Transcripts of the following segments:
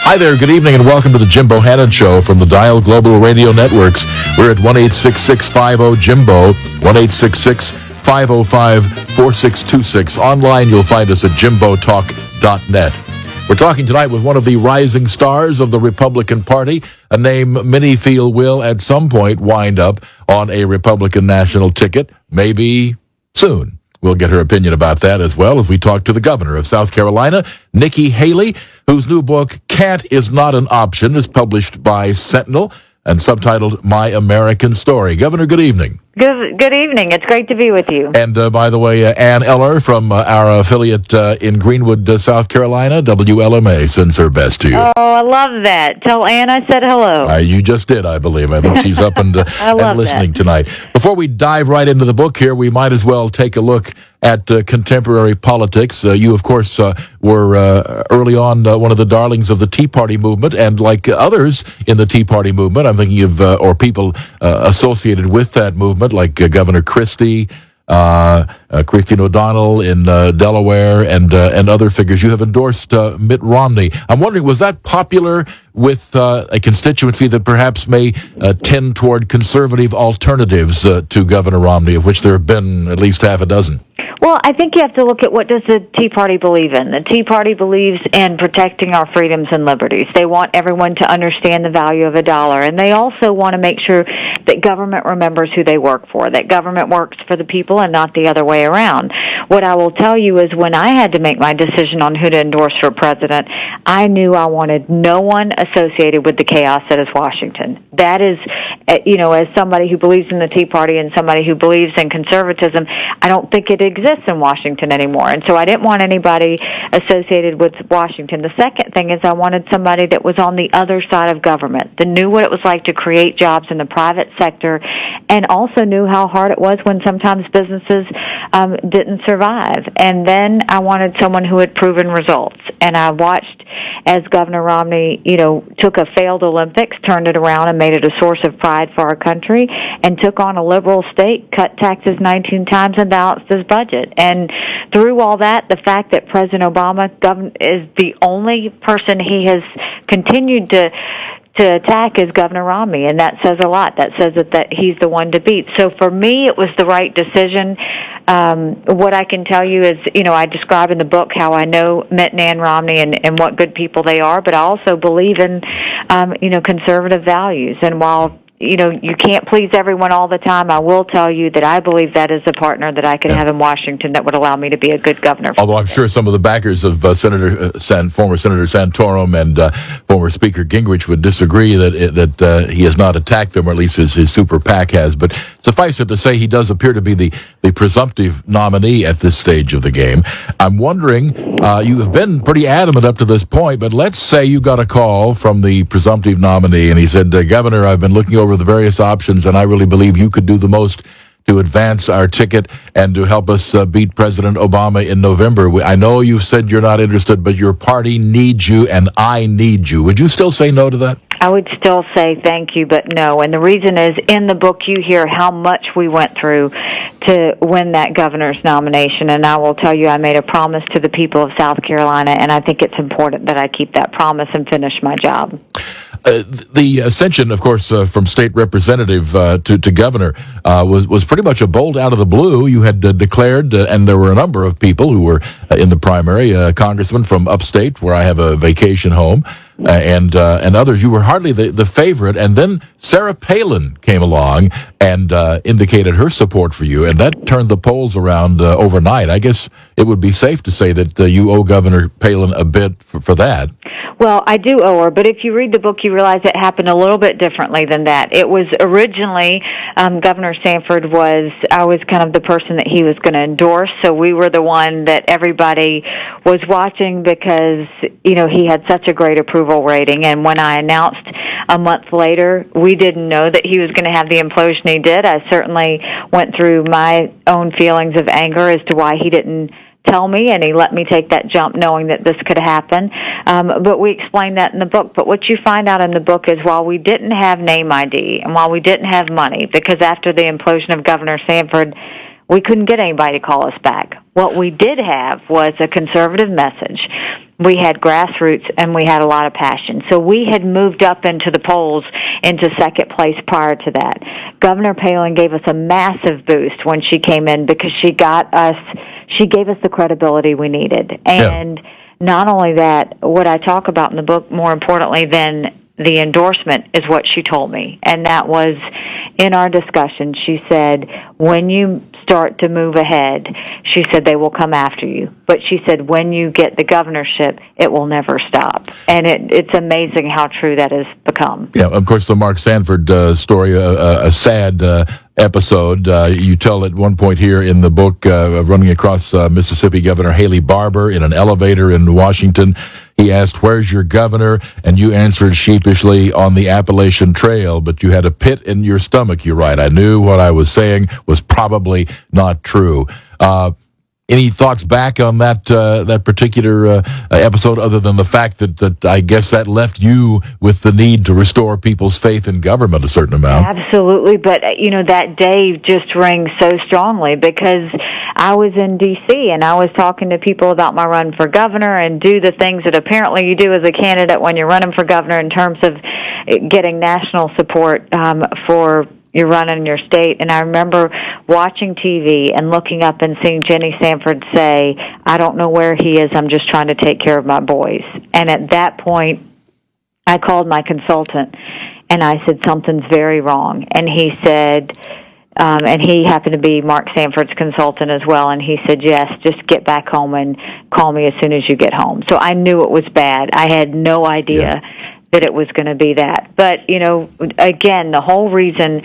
Hi there, good evening, and welcome to the Jim Bohannon Show from the Dial Global Radio Networks. We're at 1-866-50-JIMBO, 1-866-505-4626. Online, you'll find us at jimbotalk.net. We're talking tonight with one of the rising stars of the Republican Party, a name many feel will at some point wind up on a Republican national ticket, maybe soon. We'll get her opinion about that as well as we talk to the governor of South Carolina, Nikki Haley, whose new book, Can't Is Not an Option, is published by Sentinel and subtitled My American Story. Governor, good evening. Good evening. It's great to be with you. And by the way, Ann Eller from our affiliate in Greenwood, South Carolina, WLMA, sends her best to you. Oh, I love that. Tell Ann I said hello. You just did, I believe. I think she's up and, and listening tonight. Before we dive right into the book here, we might as well take a look at contemporary politics. You, of course, were early on one of the darlings of the Tea Party movement, and like others in the Tea Party movement, I'm thinking of, or people associated with that movement, like Governor Christie, Christine O'Donnell in Delaware, and other figures. You have endorsed Mitt Romney. I'm wondering, was that popular with a constituency that perhaps may tend toward conservative alternatives to Governor Romney, of which there have been at least half a dozen? Well, I think you have to look at what does the Tea Party believe in. The Tea Party believes in protecting our freedoms and liberties. They want everyone to understand the value of a dollar, and they also want to make sure that government remembers who they work for, that government works for the people and not the other way around. What I will tell you is when I had to make my decision on who to endorse for president, I knew I wanted no one associated with the chaos that is Washington. That is, as somebody who believes in the Tea Party and somebody who believes in conservatism, I don't think it exists in Washington anymore. And so I didn't want anybody associated with Washington. The second thing is I wanted somebody that was on the other side of government, that knew what it was like to create jobs in the private sector, and also knew how hard it was when sometimes businesses didn't survive. And then I wanted someone who had proven results. And I watched as Governor Romney, took a failed Olympics, turned it around and made it a source of pride for our country, and took on a liberal state, cut taxes 19 times, and balanced his budget. And through all that, the fact that President Obama is the only person he has continued to attack is Governor Romney, and that says a lot. That says that he's the one to beat. So for me, it was the right decision. What I can tell you is, I describe in the book how I know Mitt and Ann Romney and what good people they are, but I also believe in, conservative values. And while you can't please everyone all the time, I will tell you that I believe that is a partner that I could have in Washington that would allow me to be a good governor. Although I'm sure some of the backers of former Senator Santorum and former Speaker Gingrich would disagree that he has not attacked them, or at least his super PAC has. But suffice it to say, he does appear to be the presumptive nominee at this stage of the game. I'm wondering, you have been pretty adamant up to this point, but let's say you got a call from the presumptive nominee, and he said, Governor, I've been looking over the various options, and I really believe you could do the most to advance our ticket and to help us beat President Obama in November. I know you've said you're not interested, but your party needs you, and I need you. Would you still say no to that? I would still say thank you, but no. And the reason is, in the book, you hear how much we went through to win that governor's nomination. And I will tell you, I made a promise to the people of South Carolina, and I think it's important that I keep that promise and finish my job. The ascension, of course, from state representative to governor was pretty much a bolt out of the blue. You had declared, and there were a number of people who were in the primary, congressman from upstate, where I have a vacation home, and others. You were hardly the favorite, and then Sarah Palin came along and indicated her support for you, and that turned the polls around overnight. I guess it would be safe to say that you owe Governor Palin a bit for that. Well, I do owe her, but if you read the book, you realize it happened a little bit differently than that. It was originally, Governor Sanford I was kind of the person that he was going to endorse, so we were the one that everybody was watching because, he had such a great approval rating. And when I announced a month later, we didn't know that he was going to have the implosion he did. I certainly went through my own feelings of anger as to why he didn't tell me, and he let me take that jump knowing that this could happen. But we explained that in the book. But what you find out in the book is while we didn't have name ID and while we didn't have money, because after the implosion of Governor Sanford, We couldn't get anybody to call us back. What we did have was a conservative message. We had grassroots, and we had a lot of passion. So we had moved up into the polls into second place prior to that. Governor Palin gave us a massive boost when she came in because she gave us the credibility we needed. And not only that, what I talk about in the book, more importantly than the endorsement, is what she told me. And that was, in our discussion, she said, when you start to move ahead, she said, they will come after you. But she said, when you get the governorship, it will never stop. And it's amazing how true that has become. Yeah, of course, the Mark Sanford story, a sad episode. You tell at one point here in the book of running across Mississippi Governor Haley Barbour in an elevator in Washington. He asked, "Where's your governor?" And you answered sheepishly, "On the Appalachian Trail," but you had a pit in your stomach, you write. I knew what I was saying was probably not true. Any thoughts back on that particular episode, other than the fact that I guess that left you with the need to restore people's faith in government a certain amount? Absolutely, but that day just rings so strongly because I was in D.C. and I was talking to people about my run for governor and do the things that apparently you do as a candidate when you're running for governor in terms of getting national support for you're running in your state. And I remember watching TV and looking up and seeing Jenny Sanford say, "I don't know where he is, I'm just trying to take care of my boys." And at that point, I called my consultant and I said, "Something's very wrong." And he said, and he happened to be Mark Sanford's consultant as well, and he said, "Yes, just get back home and call me as soon as you get home." So I knew it was bad. I had no idea that it was going to be that. But, again, the whole reason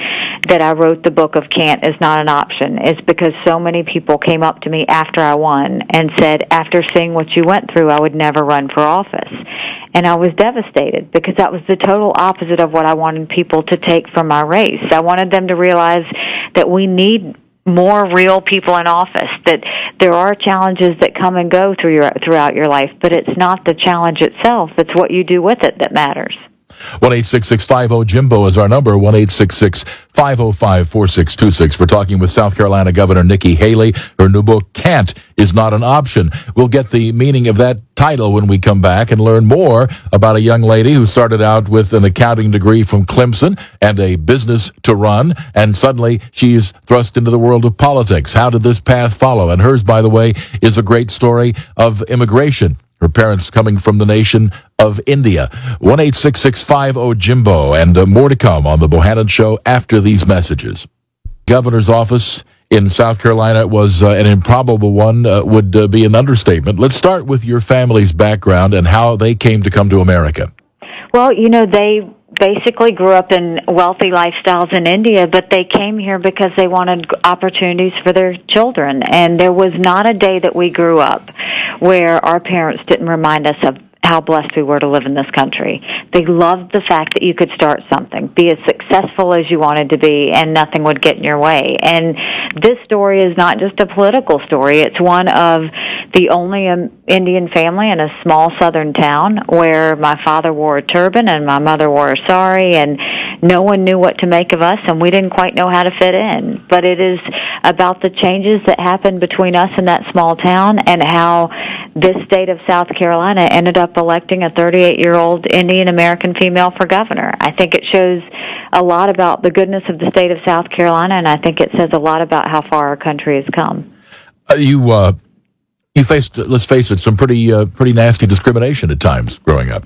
that I wrote the book of Can't Is Not an Option is because so many people came up to me after I won and said, after seeing what you went through, I would never run for office. And I was devastated because that was the total opposite of what I wanted people to take from my race. I wanted them to realize that we need more real people in office, that there are challenges that come and go throughout your life, but it's not the challenge itself, it's what you do with it that matters. 1-866-50-JIMBO is our number, 1-866-505-4626. We're talking with South Carolina Governor Nikki Haley. Her new book, Can't Is Not an Option. We'll get the meaning of that title when we come back and learn more about a young lady who started out with an accounting degree from Clemson and a business to run, and suddenly she's thrust into the world of politics. How did this path follow? And hers, by the way, is a great story of immigration. Her parents coming from the nation of India. 1-866-50-JIMBO, and more to come on the Bohannon Show after these messages. Governor's office in South Carolina was an improbable one, would be an understatement. Let's start with your family's background and how they came to come to America. Well, they basically grew up in wealthy lifestyles in India, but they came here because they wanted opportunities for their children. And there was not a day that we grew up where our parents didn't remind us of how blessed we were to live in this country. They loved the fact that you could start something, be as successful as you wanted to be, and nothing would get in your way. And this story is not just a political story. It's one of the only Indian family in a small southern town where my father wore a turban and my mother wore a sari, and no one knew what to make of us, and we didn't quite know how to fit in. But it is about the changes that happened between us and that small town and how this state of South Carolina ended up electing a 38-year-old Indian American female for governor. I think it shows a lot about the goodness of the state of South Carolina, and I think it says a lot about how far our country has come. You faced, let's face it, some pretty nasty discrimination at times growing up.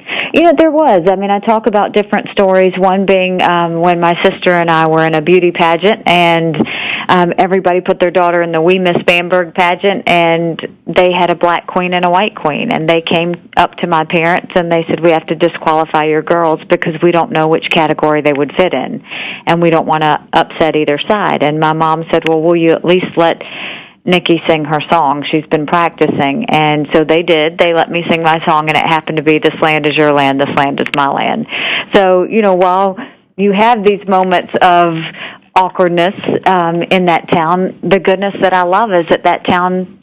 There was. I mean, I talk about different stories, one being when my sister and I were in a beauty pageant, and everybody put their daughter in the Wee Miss Bamberg pageant, and they had a black queen and a white queen, and they came up to my parents, and they said, "We have to disqualify your girls because we don't know which category they would fit in, and we don't want to upset either side." And my mom said, "Well, will you at least let Nikki sing her song? She's been practicing." And so they did. They let me sing my song, and it happened to be "This Land Is Your Land, This Land Is My Land." So, while you have these moments of awkwardness in that town, the goodness that I love is that town,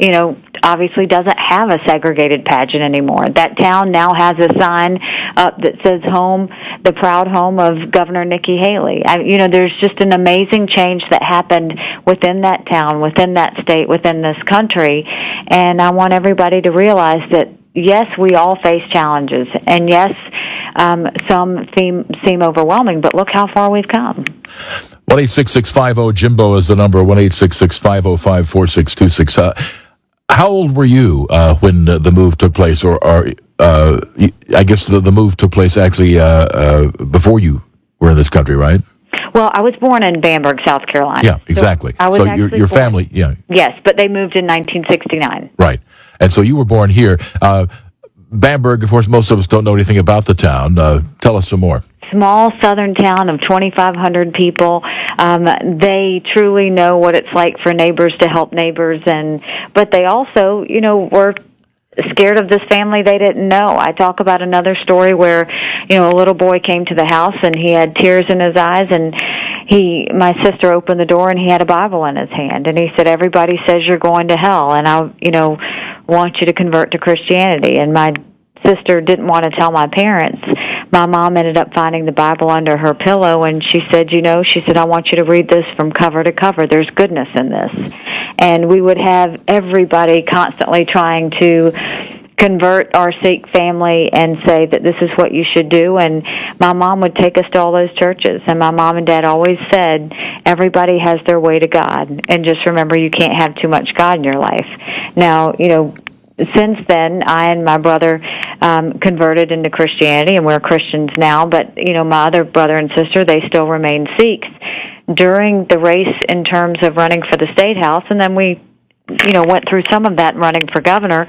obviously doesn't have a segregated pageant anymore. That town now has a sign up that says home, the proud home of Governor Nikki Haley. There's just an amazing change that happened within that town, within that state, within this country. And I want everybody to realize that, yes, we all face challenges. And yes, some seem overwhelming, but look how far we've come. 1-866-50-JIMBO is the number, 1-866-505-4626. How old were you when the move took place? Or I guess the move took place actually before you were in this country, right? Well, I was born in Bamberg, South Carolina. Yeah, exactly. So your family, yeah. Yes, but they moved in 1969. Right. And so you were born here. Bamberg, of course, most of us don't know anything about the town. Tell us some more. Small southern town of 2,500 people. They truly know what it's like for neighbors to help neighbors, but they also, were scared of this family they didn't know. I talk about another story where, a little boy came to the house and he had tears in his eyes, and my sister opened the door and he had a Bible in his hand, and he said, "Everybody says you're going to hell, and I, want you to convert to Christianity." And my sister didn't want to tell my parents. My mom ended up finding the Bible under her pillow, and she said, "I want you to read this from cover to cover. There's goodness in this." And we would have everybody constantly trying to convert our Sikh family and say that this is what you should do. And my mom would take us to all those churches, and my mom and dad always said, everybody has their way to God, and just remember, you can't have too much God in your life. Now, since then, I and my brother converted into Christianity, and we're Christians now. But, my other brother and sister, they still remain Sikhs. During the race in terms of running for the State House, and then we, went through some of that running for governor,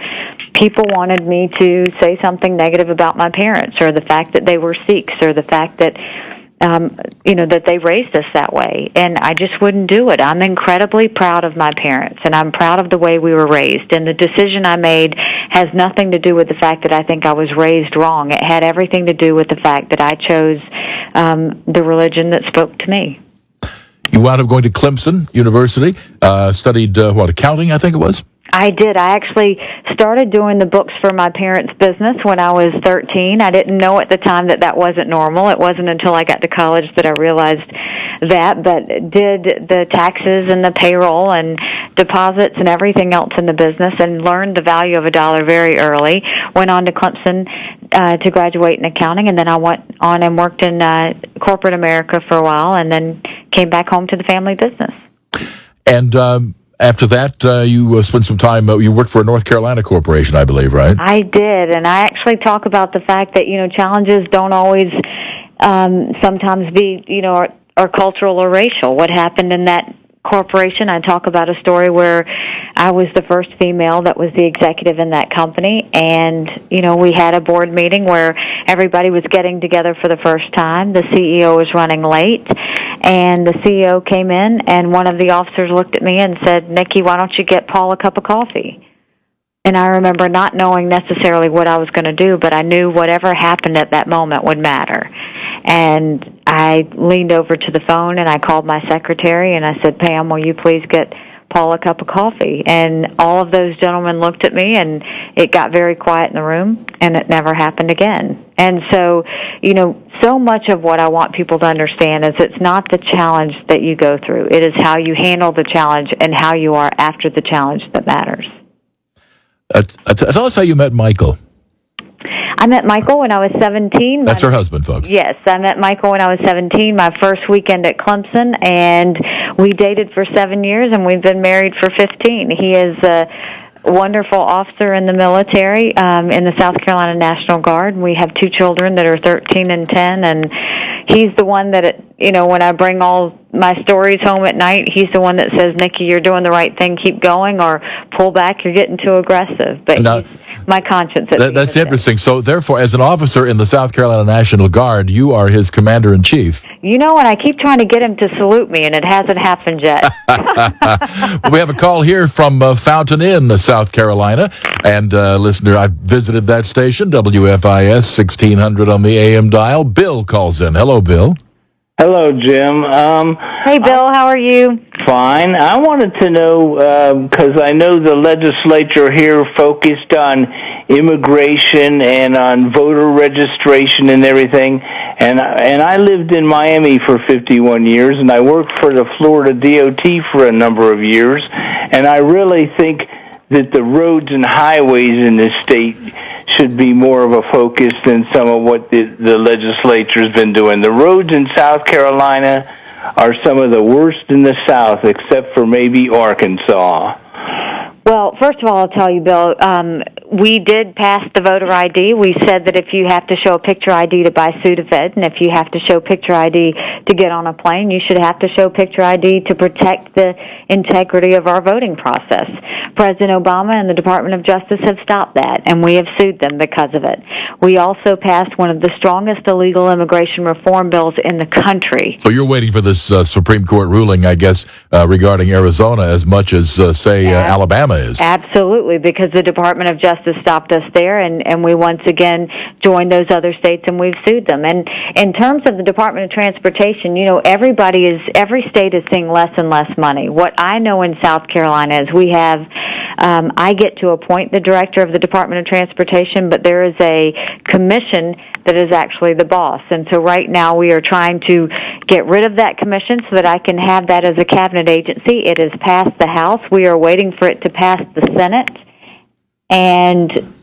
people wanted me to say something negative about my parents, or the fact that they were Sikhs, or the fact that that they raised us that way. And I just wouldn't do it. I'm incredibly proud of my parents, and I'm proud of the way we were raised. And the decision I made has nothing to do with the fact that I think I was raised wrong. It had everything to do with the fact that I chose the religion that spoke to me. You wound up going to Clemson University, studied, accounting, I think it was? I did. I actually started doing the books for my parents' business when I was 13. I didn't know at the time that wasn't normal. It wasn't until I got to college that I realized that, but did the taxes and the payroll and deposits and everything else in the business, and learned the value of a dollar very early. Went on to Clemson to graduate in accounting, and then I went on and worked in corporate America for a while, and then came back home to the family business. And after that, you spent some time, you worked for a North Carolina corporation, I believe, right? I did, and I actually talk about the fact that, challenges don't always sometimes be, or cultural or racial. What happened in that corporation, I talk about a story where I was the first female that was the executive in that company, and, we had a board meeting where everybody was getting together for the first time. The CEO was running late, and the CEO came in, and one of the officers looked at me and said, "Nikki, why don't you get Paul a cup of coffee?" And I remember not knowing necessarily what I was going to do, but I knew whatever happened at that moment would matter. And I leaned over to the phone, and I called my secretary, and I said, "Pam, will you please get Paul a cup of coffee?" And all of those gentlemen looked at me, and it got very quiet in the room, and it never happened again. And so, so much of what I want people to understand is it's not the challenge that you go through. It is how you handle the challenge and how you are after the challenge that matters. Tell us how you met Michael. I met Michael when I was 17. That's her husband, folks. Yes, I met Michael when I was 17, my first weekend at Clemson, and we dated for 7 years, and we've been married for 15. He is a wonderful officer in the military, in the South Carolina National Guard. We have 2 children that are 13 and 10, and he's the one that, when I bring all my stories home at night, he's the one that says, "Nikki, you're doing the right thing, keep going," or "Pull back, you're getting too aggressive." But now, he's my conscience. That's interesting. So therefore, as an officer in the South Carolina National Guard, you are his commander-in-chief. And I keep trying to get him to salute me, and it hasn't happened yet. We have a call here from Fountain Inn, South Carolina. And listener, I visited that station, WFIS 1600 on the AM dial. Bill calls in. Hello, Bill. Hello, Jim. Hey, Bill, how are you? Fine. I wanted to know, because I know the legislature here focused on immigration and on voter registration and everything, and I lived in Miami for 51 years, and I worked for the Florida DOT for a number of years, and I really think that the roads and highways in this state should be more of a focus than some of what the legislature's been doing. The roads in South Carolina are some of the worst in the South, except for maybe Arkansas. Well, first of all, I'll tell you, Bill, we did pass the voter ID. We said that if you have to show a picture ID to buy Sudafed, and if you have to show picture ID to get on a plane, you should have to show picture ID to protect the integrity of our voting process. President Obama and the Department of Justice have stopped that, and we have sued them because of it. We also passed one of the strongest illegal immigration reform bills in the country. So you're waiting for this Supreme Court ruling, I guess, regarding Arizona as much as, Alabama is. Absolutely, because the Department of Justice stopped us there, and we once again joined those other states, and we've sued them. And in terms of the Department of Transportation, every state is seeing less and less money. What I know in South Carolina is we have, I get to appoint the director of the Department of Transportation, but there is a commission that is actually the boss. And so right now we are trying to get rid of that commission so that I can have that as a cabinet agency. It has passed the House. We are waiting for it to pass the Senate. And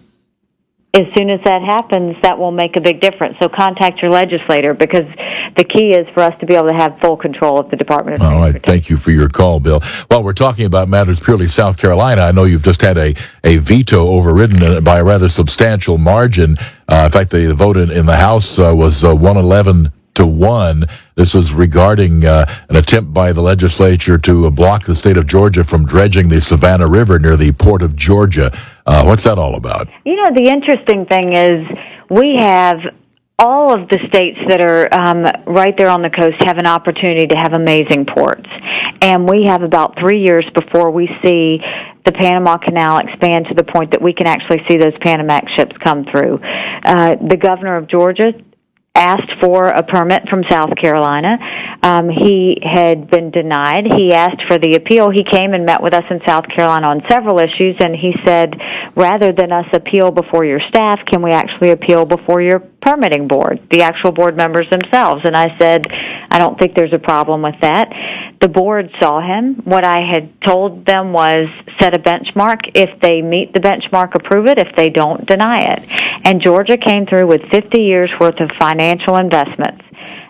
as soon as that happens, that will make a big difference. So contact your legislator, because the key is for us to be able to have full control of the Department of Transportation. All right. Thank you for your call, Bill. Well, we're talking about matters purely South Carolina. I know you've just had a veto overridden by a rather substantial margin. In fact, the vote in the House was 111-1. This was regarding an attempt by the legislature to block the state of Georgia from dredging the Savannah River near the port of Georgia. What's that all about? The interesting thing is we have all of the states that are right there on the coast have an opportunity to have amazing ports. And we have about 3 years before we see the Panama Canal expand to the point that we can actually see those Panamax ships come through. The governor of Georgia asked for a permit from South Carolina. He had been denied. He asked for the appeal. He came and met with us in South Carolina on several issues, and he said, rather than us appeal before your staff, can we actually appeal before your permitting board, the actual board members themselves? And I said, I don't think there's a problem with that. The board saw him. What I had told them was set a benchmark. If they meet the benchmark, approve it. If they don't, deny it. And Georgia came through with 50 years' worth of financial investments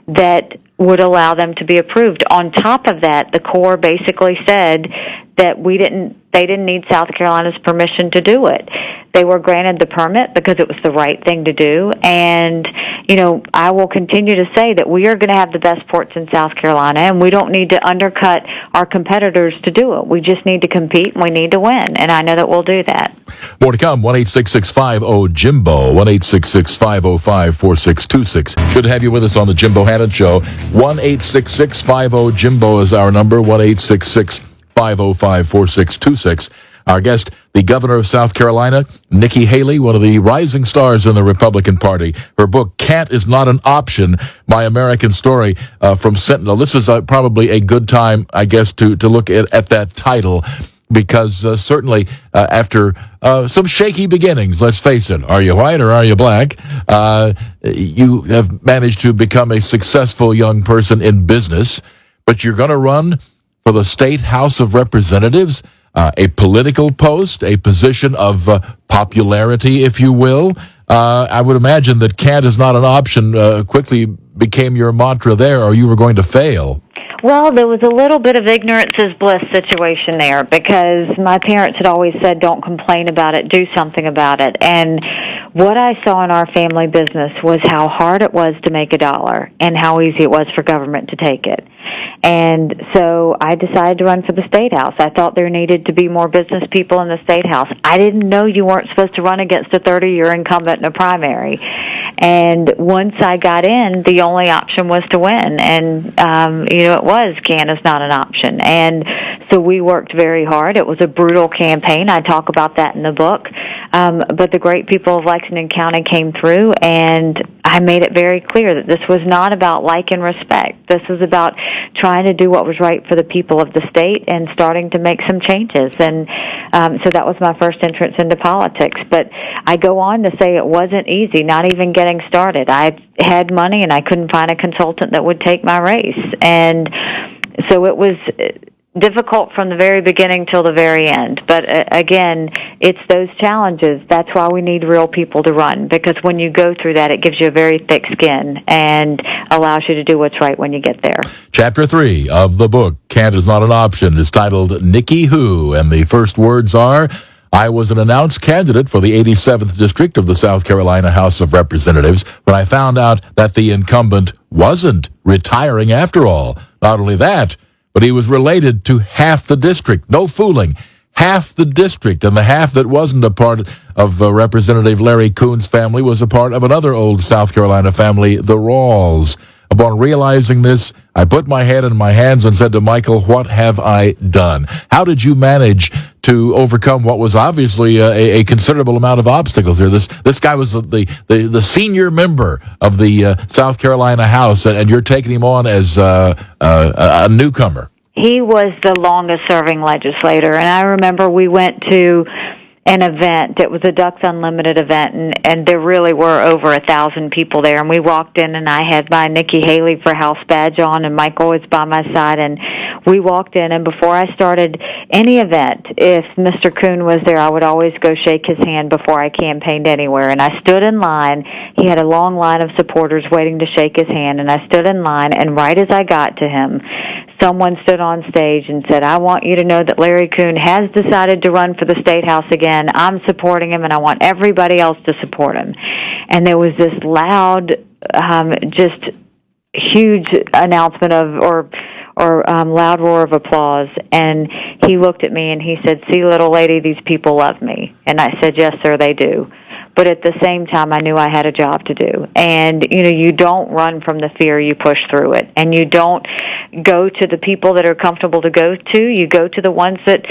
that would allow them to be approved. On top of that, the Corps basically said that they didn't need South Carolina's permission to do it. They were granted the permit because it was the right thing to do. And, I will continue to say that we are going to have the best ports in South Carolina, and we don't need to undercut our competitors to do it. We just need to compete, and we need to win. And I know that we'll do that. More to come. 1-866-50-JIMBO. 1-866-505-4626. Good to have you with us on the Jim Bohannon Show. 1-866-50-JIMBO is our number. 1-866-505-4626. Our guest, the governor of South Carolina, Nikki Haley, one of the rising stars in the Republican Party. Her book, Can't Is Not an Option, My American Story, from Sentinel. This is probably a good time, I guess, to look at that title, because certainly after some shaky beginnings, let's face it, are you white or are you black? You have managed to become a successful young person in business, but you're going to run for the State House of Representatives, a political post, a position of popularity, if you will. I would imagine that can't is not an option quickly became your mantra there, or you were going to fail. Well, there was a little bit of ignorance is bliss situation there, because my parents had always said, don't complain about it, do something about it. And what I saw in our family business was how hard it was to make $1 and how easy it was for government to take it. And so I decided to run for the State House. I thought there needed to be more business people in the State House. I didn't know you weren't supposed to run against a 30-year incumbent in a primary. And once I got in, the only option was to win. And, it was can is not an option. And so we worked very hard. It was a brutal campaign. I talk about that in the book. But the great people of Lexington County came through, and I made it very clear that this was not about like and respect. This was about trying to do what was right for the people of the state and starting to make some changes. And so that was my first entrance into politics. But I go on to say it wasn't easy, not even getting started. I had money, and I couldn't find a consultant that would take my race. And so it was difficult from the very beginning till the very end. But again, it's those challenges. That's why we need real people to run, because when you go through that, it gives you a very thick skin and allows you to do what's right when you get there. Chapter 3 of the book, Can't Is Not an Option, is titled Nikki Who, and the first words are, I was an announced candidate for the 87th District of the South Carolina House of Representatives when I found out that the incumbent wasn't retiring after all. Not only that, but he was related to half the district. No fooling. Half the district, and the half that wasn't a part of Representative Larry Coon's family was a part of another old South Carolina family, the Rawls. Upon realizing this, I put my head in my hands and said to Michael, what have I done? How did you manage to overcome what was obviously a considerable amount of obstacles here? This guy was the senior member of the South Carolina House, and you're taking him on as a newcomer. He was the longest-serving legislator, and I remember we went to an event. It was a Ducks Unlimited event, and there really were over 1,000 people there. And we walked in, and I had my Nikki Haley for House badge on, and Michael was by my side. And we walked in, and before I started any event, if Mr. Coon was there, I would always go shake his hand before I campaigned anywhere. And I stood in line. He had a long line of supporters waiting to shake his hand, and I stood in line, and right as I got to him, someone stood on stage and said, I want you to know that Larry Coon has decided to run for the State House again. I'm supporting him, and I want everybody else to support him. And there was this loud, just huge announcement or loud roar of applause. And he looked at me and he said, see, little lady, these people love me. And I said, yes, sir, they do. But at the same time, I knew I had a job to do. And, you don't run from the fear, you push through it. And you don't go to the people that are comfortable to go to. You go to the ones that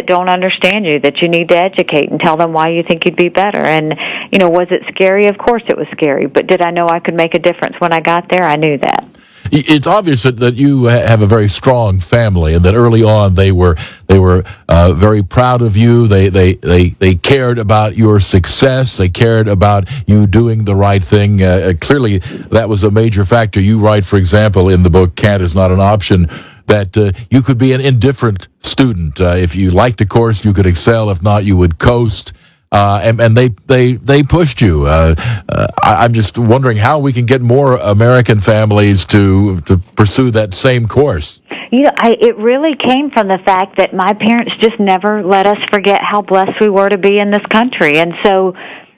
don't understand you, that you need to educate and tell them why you think you'd be better. And, was it scary? Of course it was scary. But did I know I could make a difference when I got there? I knew that. It's obvious that you have a very strong family, and that early on they were very proud of you. They cared about your success. They cared about you doing the right thing. Clearly, that was a major factor. You write, for example, in the book "Can't Is Not an Option," that you could be an indifferent student. If you liked a course, you could excel. If not, you would coast. And they pushed you. I'm just wondering how we can get more American families to pursue that same course. It really came from the fact that my parents just never let us forget how blessed we were to be in this country. And so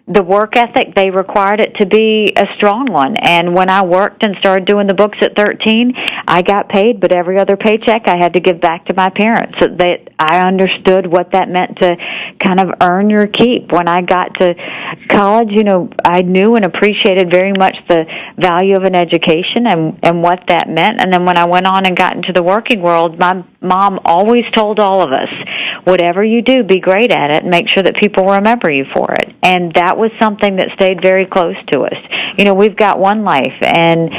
the work ethic, they required it to be a strong one. And when I worked and started doing the books at 13, I got paid, but every other paycheck I had to give back to my parents. So that I understood what that meant to kind of earn your keep. When I got to college, I knew and appreciated very much the value of an education and what that meant. And then when I went on and got into the working world, my mom always told all of us, whatever you do, be great at it and make sure that people remember you for it. And that was something that stayed very close to us. We've got one life, and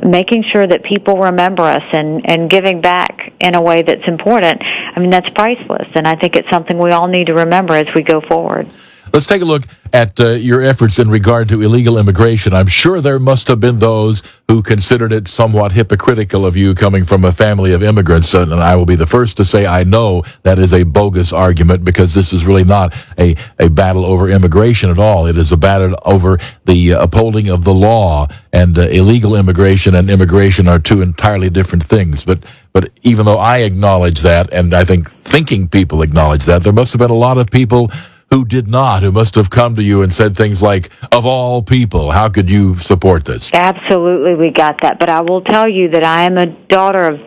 making sure that people remember us and giving back in a way that's important, that's priceless. And I think it's something we all need to remember as we go forward. Let's take a look at your efforts in regard to illegal immigration. I'm sure there must have been those who considered it somewhat hypocritical of you coming from a family of immigrants, and I will be the first to say I know that is a bogus argument, because this is really not a battle over immigration at all. It is a battle over the upholding of the law, and illegal immigration and immigration are two entirely different things. But even though I acknowledge that, and I think thinking people acknowledge that, there must have been a lot of people who did not, who must have come to you and said things like, of all people, how could you support this? Absolutely, we got that. But I will tell you that I am a daughter of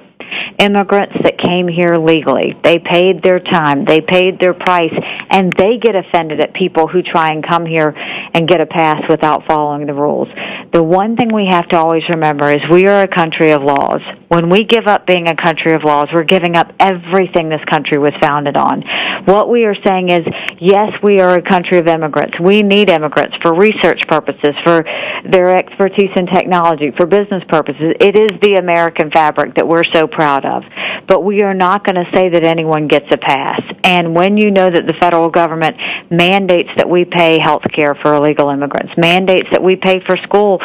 immigrants that came here legally. They paid their time, they paid their price, and they get offended at people who try and come here and get a pass without following the rules. The one thing we have to always remember is we are a country of laws. When we give up being a country of laws, we're giving up everything this country was founded on. What we are saying is, yes, we are a country of immigrants. We need immigrants for research purposes, for their expertise in technology, for business purposes. It is the American fabric that we're so proud of. But we are not going to say that anyone gets a pass. And when you know that the federal government mandates that we pay health care for illegal immigrants, mandates that we pay for school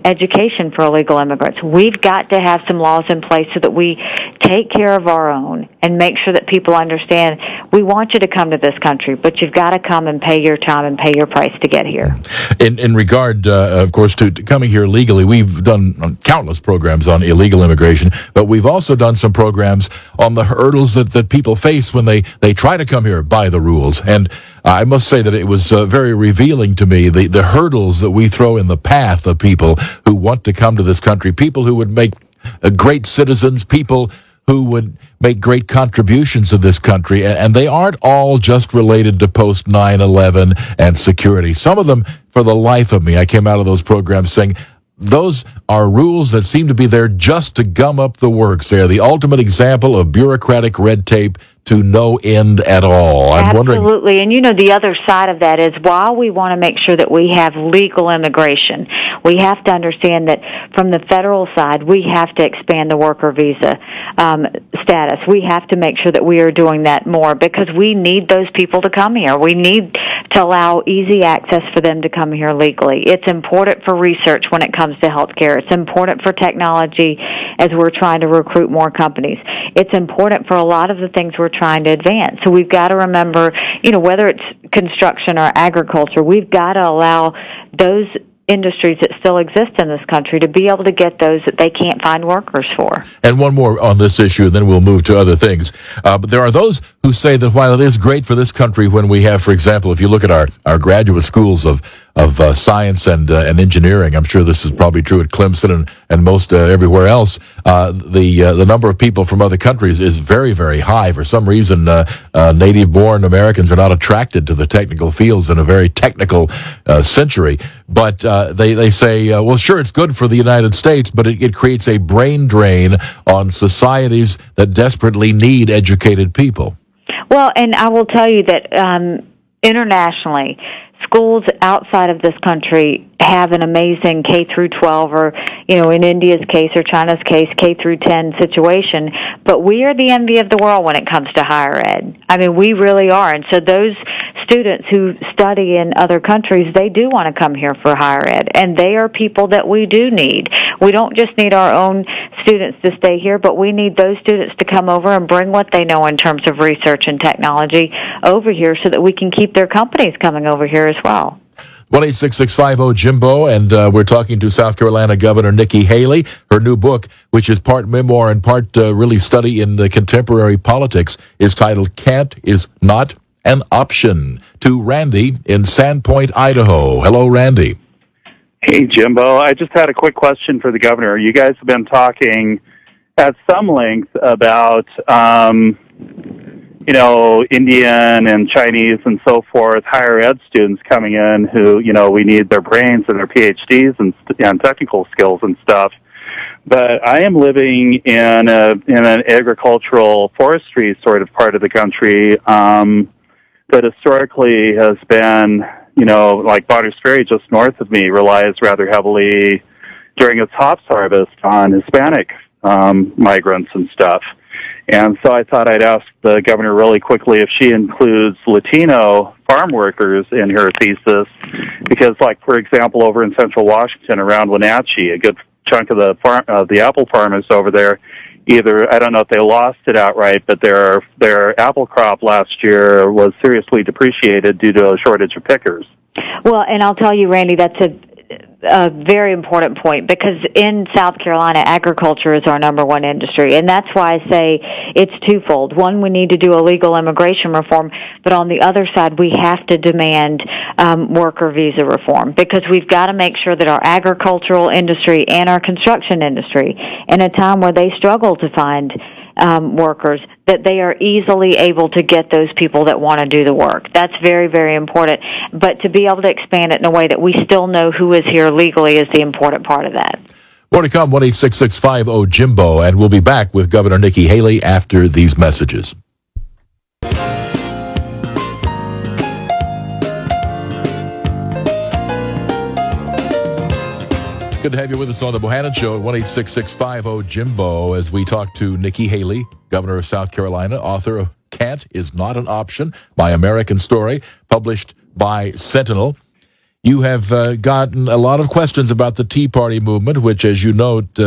education for illegal immigrants, we've got to have some laws in place so that we take care of our own and make sure that people understand we want you to come to this country, but you've got to come and pay your time and pay your price to get here. In regard, of course, to coming here legally, we've done countless programs on illegal immigration, but we've also done some programs on the hurdles that people face when they try to come here by the rules. And I must say that it was very revealing to me, the hurdles that we throw in the path of people who want to come to this country, people who would make great citizens, people who would make great contributions to this country, and they aren't all just related to post 9/11 and security. Some of them, for the life of me, I came out of those programs saying, those are rules that seem to be there just to gum up the works. They're the ultimate example of bureaucratic red tape to no end at all. I'm wondering. Absolutely. And the other side of that is while we want to make sure that we have legal immigration, we have to understand that from the federal side, we have to expand the worker visa status. We have to make sure that we are doing that more because we need those people to come here. We need to allow easy access for them to come here legally. It's important for research when it comes to healthcare. It's important for technology as we're trying to recruit more companies. It's important for a lot of the things we're trying to advance. So we've got to remember, whether it's construction or agriculture, we've got to allow those industries that still exist in this country to be able to get those that they can't find workers for. And one more on this issue, and then we'll move to other things. But there are those who say that while it is great for this country when we have, for example, if you look at our graduate schools of science and engineering, I'm sure this is probably true at Clemson and most everywhere else, the number of people from other countries is very, very high. For some reason, native-born Americans are not attracted to the technical fields in a very technical century. But they say, well, sure, it's good for the United States, but it creates a brain drain on societies that desperately need educated people. Well, and I will tell you that internationally, schools outside of this country have an amazing K through 12 or, in India's case or China's case, K through 10 situation. But we are the envy of the world when it comes to higher ed. I mean, we really are. And so those students who study in other countries, they do want to come here for higher ed. And they are people that we do need. We don't just need our own students to stay here, but we need those students to come over and bring what they know in terms of research and technology over here so that we can keep their companies coming over here as well. 1-866-50-JIMBO, and we're talking to South Carolina Governor Nikki Haley. Her new book, which is part memoir and part really study in contemporary politics, is titled Can't Is Not an Option. To Randy in Sandpoint, Idaho. Hello, Randy. Hey, Jimbo. I just had a quick question for the governor. You guys have been talking at some length about Indian and Chinese and so forth, higher ed students coming in who, we need their brains and their PhDs and technical skills and stuff. But I am living in an agricultural forestry sort of part of the country that historically has been, like Bonners Ferry just north of me relies rather heavily during its hops harvest on Hispanic migrants and stuff. And so I thought I'd ask the governor really quickly if she includes Latino farm workers in her thesis, because, like, for example, over in central Washington around Wenatchee, a good chunk of the apple farmers over there, either, I don't know if they lost it outright, but their apple crop last year was seriously depreciated due to a shortage of pickers. Well, and I'll tell you, Randy, that's a very important point, because in South Carolina, agriculture is our number one industry, and that's why I say it's twofold. One, we need to do a legal immigration reform, but on the other side, we have to demand worker visa reform, because we've got to make sure that our agricultural industry and our construction industry, in a time where they struggle to find workers, that they are easily able to get those people that want to do the work. That's very, very important. But to be able to expand it in a way that we still know who is here legally is the important part of that. More to come, 1-866-50-JIMBO, and we'll be back with Governor Nikki Haley after these messages. Good to have you with us on the Bohannon Show at 1-866-50-JIMBO as we talk to Nikki Haley, Governor of South Carolina, author of Can't Is Not an Option, My American Story, published by Sentinel. You have gotten a lot of questions about the Tea Party movement, which, as you note,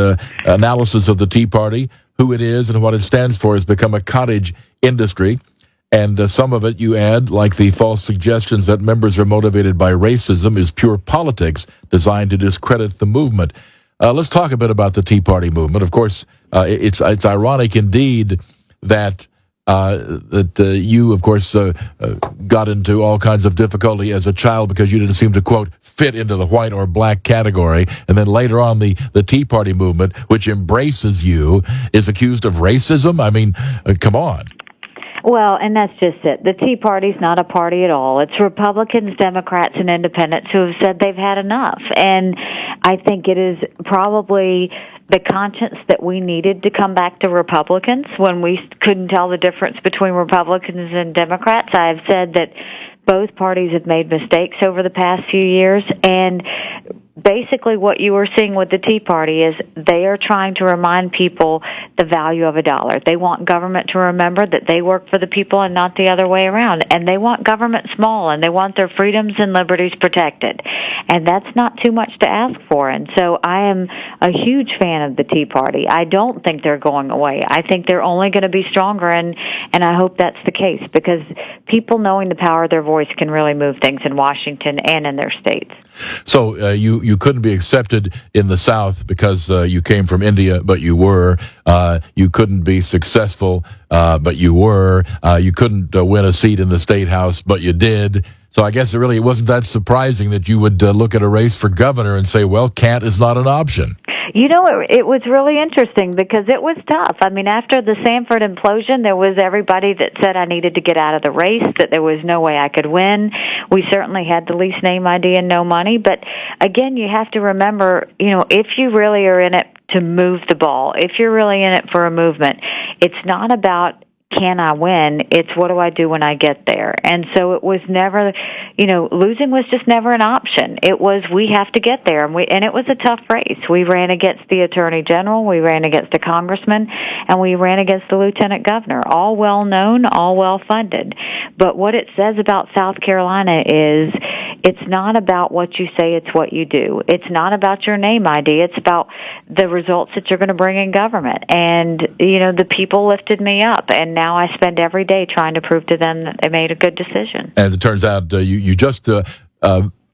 analysis of the Tea Party, who it is and what it stands for, has become a cottage industry. And some of it, you add, like the false suggestions that members are motivated by racism, is pure politics designed to discredit the movement. Let's talk a bit about the Tea Party movement. Of course, it's ironic indeed that you, of course, got into all kinds of difficulty as a child because you didn't seem to, quote, fit into the white or black category. And then later on, the Tea Party movement, which embraces you, is accused of racism. I mean, come on. Well, and that's just it. The Tea Party's not a party at all. It's Republicans, Democrats, and Independents who have said they've had enough. And I think it is probably the conscience that we needed to come back to Republicans when we couldn't tell the difference between Republicans and Democrats. I've said that both parties have made mistakes over the past few years, and basically what you are seeing with the Tea Party is they are trying to remind people the value of a dollar. They want government to remember that they work for the people and not the other way around. And they want government small, and they want their freedoms and liberties protected. And that's not too much to ask for. And so I am a huge fan of the Tea Party. I don't think they're going away. I think they're only going to be stronger, and I hope that's the case, because people knowing the power of their voice can really move things in Washington and in their states. So you couldn't be accepted in the South because you came from India, but you were. You couldn't be successful, but you were. You couldn't win a seat in the State House, but you did. So I guess it wasn't that surprising that you would look at a race for governor and say, well, can't is not an option. You know, it was really interesting because it was tough. I mean, after the Sanford implosion, there was everybody that said I needed to get out of the race, that there was no way I could win. We certainly had the least name ID and no money. But again, you have to remember, if you really are in it to move the ball, if you're really in it for a movement, it's not about can I win? It's what do I do when I get there? And so it was never, losing was just never an option. It was we have to get there, and it was a tough race. We ran against the Attorney General, we ran against a congressman, and we ran against the Lieutenant Governor. All well known, all well funded. But what it says about South Carolina is it's not about what you say, it's what you do. It's not about your name ID. It's about the results that you're going to bring in government. And the people lifted me up, and now I spend every day trying to prove to them that they made a good decision. As it turns out, you just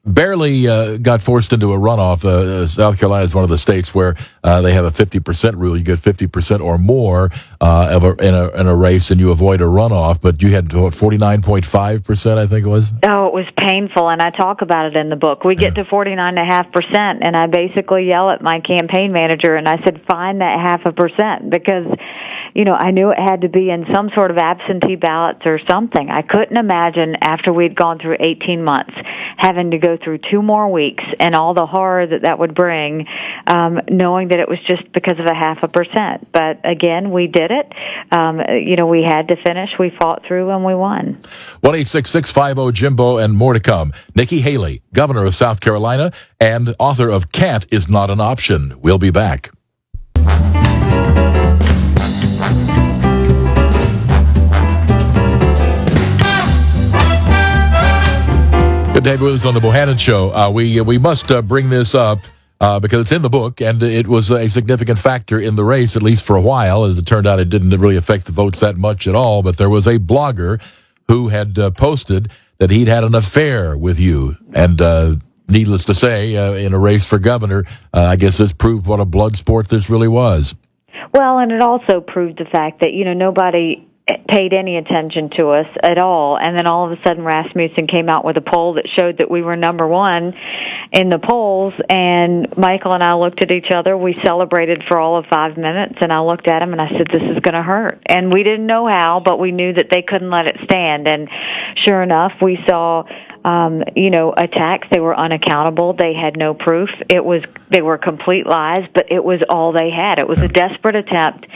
barely got forced into a runoff. South Carolina is one of the states where they have a 50% rule. You get 50% or more in a race, and you avoid a runoff. But you had 49.5%, I think it was. Oh, it was painful, and I talk about it in the book. We get to 49.5%, and I basically yell at my campaign manager, and I said, "Find that 0.5%," because I knew it had to be in some sort of absentee ballots or something. I couldn't imagine after we'd gone through 18 months having to go through 2 more weeks and all the horror that would bring, knowing that it was just because of a 0.5%. But again, we did it. We had to finish. We fought through, and we won. 1-866-50-JIMBO, and more to come. Nikki Haley, Governor of South Carolina and author of Can't Is Not an Option. We'll be back. Good to have you with us on the Bohannon Show. We must bring this up because it's in the book, and it was a significant factor in the race, at least for a while. As it turned out, it didn't really affect the votes that much at all, but there was a blogger who had posted that he'd had an affair with you, and needless to say, in a race for governor, I guess this proved what a blood sport this really was. Well, and it also proved the fact that, nobody paid any attention to us at all. And then all of a sudden Rasmussen came out with a poll that showed that we were number one in the polls. And Michael and I looked at each other. We celebrated for all of 5 minutes. And I looked at him and I said, this is going to hurt. And we didn't know how, but we knew that they couldn't let it stand. And sure enough, we saw attacks. They were unaccountable. They had no proof. They were complete lies, but it was all they had. It was a desperate attempt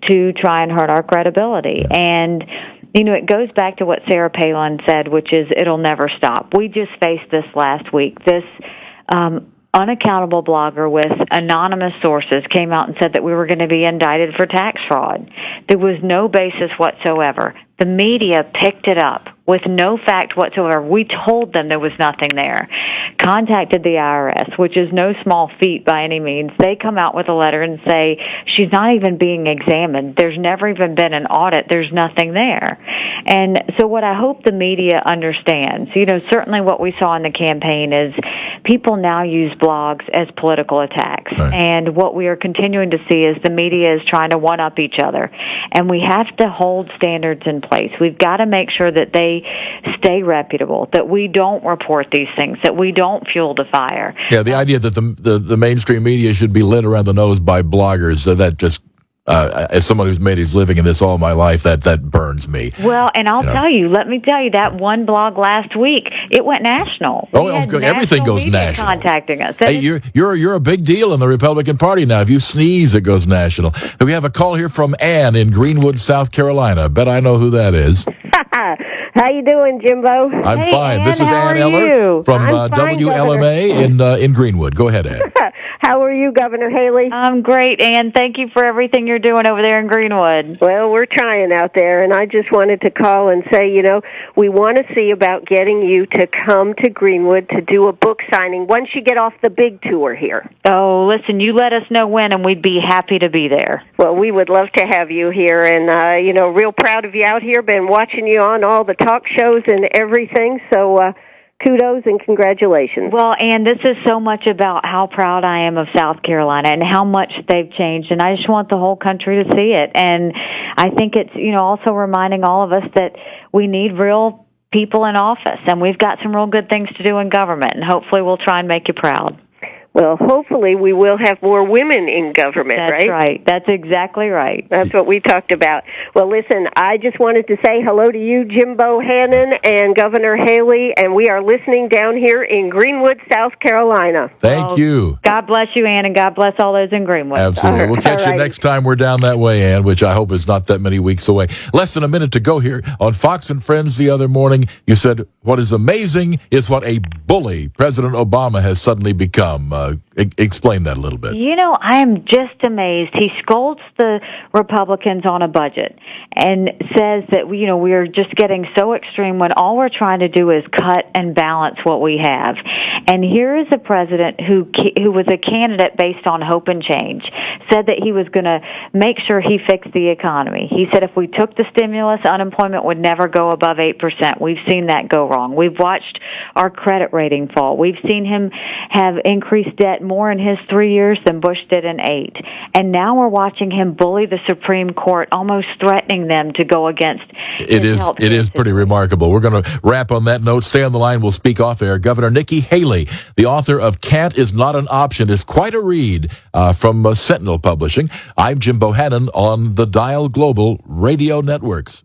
to try and hurt our credibility. And, it goes back to what Sarah Palin said, which is it'll never stop. We just faced this last week. This, unaccountable blogger with anonymous sources came out and said that we were going to be indicted for tax fraud. There was no basis whatsoever. The media picked it up with no fact whatsoever. We told them there was nothing there. Contacted the IRS, which is no small feat by any means. They come out with a letter and say, she's not even being examined. There's never even been an audit. There's nothing there. And so what I hope the media understands, certainly what we saw in the campaign is people now use blogs as political attacks. Right. And what we are continuing to see is the media is trying to one-up each other. And we have to hold standards in place. We've got to make sure that they stay reputable, that we don't report these things, that we don't fuel the fire. Yeah, the idea that the mainstream media should be lit around the nose by bloggers, that just, as someone who's made his living in this all my life, that burns me. Well, and let me tell you, that one blog last week, it went national. Everything goes national. Contacting us. Hey, you're a big deal in the Republican Party now. If you sneeze, it goes national. We have a call here from Ann in Greenwood, South Carolina. Bet I know who that is. How you doing, Jimbo? I'm fine. Ann, this is Ann Eller from WLMA in Greenwood. Go ahead, Ann. How are you, Governor Haley? I'm great, Ann. Thank you for everything you're doing over there in Greenwood. Well, we're trying out there, and I just wanted to call and say, we want to see about getting you to come to Greenwood to do a book signing once you get off the big tour here. Oh, listen, you let us know when, and we'd be happy to be there. Well, we would love to have you here, and, real proud of you out here. Been watching you on all the talk shows and everything, so kudos and congratulations. Well, Ann, this is so much about how proud I am of South Carolina and how much they've changed, and I just want the whole country to see it. And I think it's, also reminding all of us that we need real people in office, and we've got some real good things to do in government, and hopefully we'll try and make you proud. Well, hopefully we will have more women in government, right? That's right. That's exactly right. That's what we talked about. Well, listen, I just wanted to say hello to you, Jim Bohannon, and Governor Haley, and we are listening down here in Greenwood, South Carolina. Thank you. God bless you, Ann, and God bless all those in Greenwood. Absolutely. We'll catch you next time we're down that way, Ann, which I hope is not that many weeks away. Less than a minute to go here. On Fox and Friends the other morning, you said, what is amazing is what a bully President Obama has suddenly become. Explain that a little bit. I am just amazed. He scolds the Republicans on a budget and says that, we're just getting so extreme when all we're trying to do is cut and balance what we have. And here is a president who was a candidate based on hope and change, said that he was going to make sure he fixed the economy. He said if we took the stimulus, unemployment would never go above 8%. We've seen that go wrong. We've watched our credit rating fall. We've seen him have increased debt more in his 3 years than Bush did in 8. And now we're watching him bully the Supreme Court, almost threatening them to go against it is pretty remarkable. We're going to wrap on that note. Stay on the line. We'll speak off air. Governor Nikki Haley, the author of Can't Is Not an Option, is quite a read from Sentinel Publishing. I'm Jim Bohannon on the Dial Global Radio Networks.